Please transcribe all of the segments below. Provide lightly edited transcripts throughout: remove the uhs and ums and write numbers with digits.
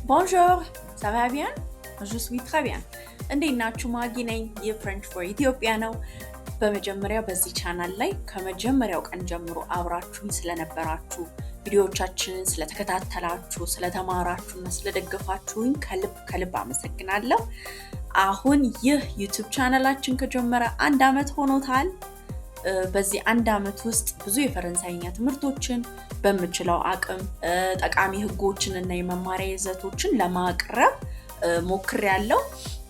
Bonjour, ça va bien? Je suis très bien. እንዴት ናችሁ? ማጊ ነኝ። የፍሬንች ፎር ኢትዮጵያ ነው። በመጀመሪያ በዚህ ቻናል ላይ ከመጀመሪያው ቀን ጀምሮ አብራችሁኝ ስለነበራችሁ ቪዲዮዎቻችንን ስለተከታተላችሁ ስለተማራችሁና ስለደገፋችሁኝ ከልብ አመሰግናለሁ። አሁን ይህ ዩቲዩብ ቻናላችን ከጀመረ 1 ዓመት ሆኖታል። በዚህ 1 ዓመት ውስጥ ብዙ የፈረንሳይኛ ትምህርቶችን በምችለው አቅም ጠቃሚ ህጎችን እና የመማሪያ ይዘቶችን ለማቅረብ ሞክሬያለሁ።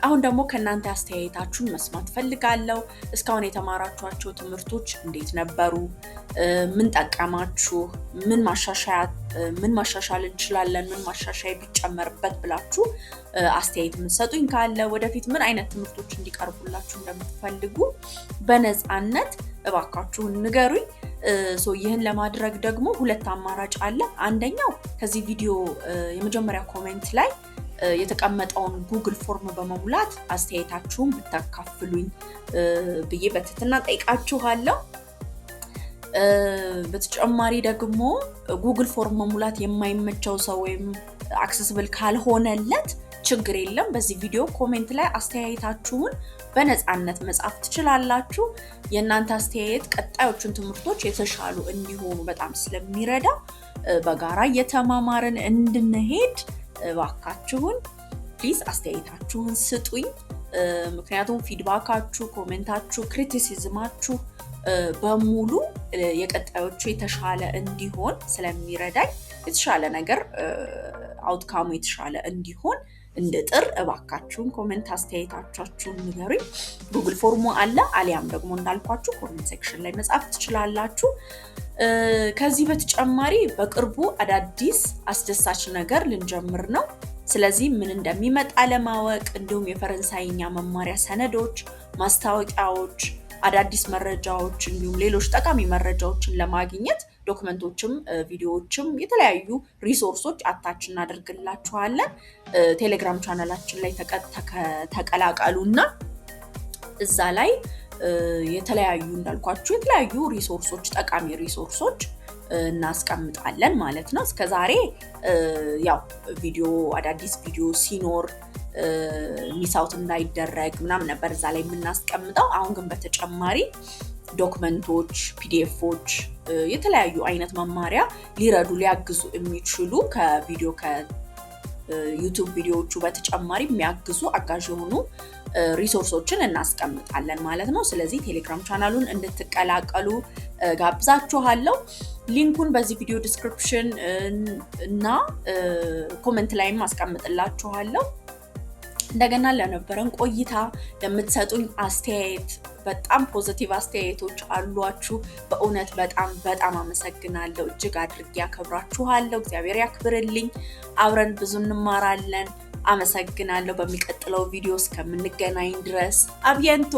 አሁን ደግሞ ከእናንተ አስተያየታችሁን መስማት ፈልጋለሁ። እስካሁን የተማራችኋቸው ትምህርቶች እንዴት ነበሩ? ምን ጠቀማችሁ? ምን ማሻሻል እንችላለን? ምን ማሻሻያ ቢጨመርበት ብላችሁ አስተያየት የምትሰጡኝ ካለ ወደፊት ምን አይነት ትምህርቶች እንዲቀርቡላችሁ እንደምትፈልጉ በነፃነት እባካችሁን ንገሩኝ። ይህን ለማድረግ ደግሞ 2 አማራጭ አለ። አንደኛው ከዚህ ቪዲዮ የመጀመሪያ ኮሜንት ላይ የተቀመጠውን ጉግል ፎርም በመሙላት አስተያየታችሁን ብታካፍሉኝ ብዬ በትህትና ጠይቃችኋለሁ። በተጨማሪ ደግሞ ጉግል ፎርም መሙላት የማይመቸው ሰው ወይም አክሰስብል ካልሆነለት ችግር የለም። በዚህ ቪዲዮ ኮሜንት ላይ አስተያየታችሁን በነፃነት መጻፍ ትችላላችሁ። የእናንተ አስተያየት ቀጣዮቹን ትምህርቶች የተሻሉ እንዲሆኑ በጣም ስለሚረዳ በጋራ እየተማማርን እንድንሄድ እባካችሁን ፕሊዝ አስተያየታችሁን ስጡኝ። ምክንያቱም ፊድባካችሁ፣ ኮሜንታችሁ፣ ክሪቲሲዝማችሁ በሙሉ የቀጣዮቹ የተሻለ እንዲሆን ስለሚረዳኝ የተሻለ ነገር አውትካሙ የተሻለ እንዲሆን እንድጥር እባካችሁን ኮሜንት አስተያየታችሁን ንገሩኝ። ጉግል ፎርሙ አለ፣ አሊያም ደግሞ እንዳልኳችሁ ኮሜንት ሴክሽን ላይ መጻፍ ትችላላችሁ። ከዚህ በተጨማሪ በቅርቡ አዳዲስ አስደሳች ነገር ልንጀምር ነው። ስለዚህ ምን እንደሚመጣ ለማወቅ እንዲሁም የፈረንሳይኛ መማሪያ ሰነዶች፣ ማስታወቂያዎች፣ አዳዲስ መረጃዎች እንዲሁም ሌሎች ጠቃሚ መረጃዎችን ለማግኘት ዶክመንቶችም ቪዲዮዎችም የተለያዩ ሪሶርሶች አታች እናደርግላችኋለን። ቴሌግራም ቻናላችን ላይ ተቀላቀሉና እዛ ላይ የተለያዩ እንዳልኳችሁ የተለያዩ ሪሶርሶች ጠቃሚ ሪሶርሶች እናስቀምጣለን ማለት ነው። እስከዛሬ ያው አዳዲስ ቪዲዮ ሲኖር ሚሳውት እንዳይደረግ ምናምን ነበር እዛ ላይ የምናስቀምጠው። አሁን ግን በተጨማሪ ዶክመንቶች፣ ፒዲኤፎች፣ የተለያዩ አይነት መማሪያ ሊያግዙ የሚችሉ ከዩቲዩብ ቪዲዮዎቹ በተጨማሪ የሚያግዙ አጋዥ የሆኑ ሪሶርሶችን እናስቀምጣለን ማለት ነው። ስለዚህ ቴሌግራም ቻናሉን እንድትቀላቀሉ ጋብዛችኋለሁ። ሊንኩን በዚህ ቪዲዮ ዲስክሪፕሽን እና ኮሜንት ላይም አስቀምጥላችኋለሁ። እንደገና ለነበረን ቆይታ ለምትሰጡኝ አስተያየት በጣም ፖዚቲቭ አስተያየቶች አሏችሁ። በእውነት በጣም አመሰግናለሁ። እጅግ አድርጌ ያከብራችኋለሁ። እግዚአብሔር ያክብርልኝ። አብረን ብዙ እንማራለን። አመሰግናለሁ። በሚቀጥለው ቪዲዮ እስከምንገናኝ ድረስ አብየንቶ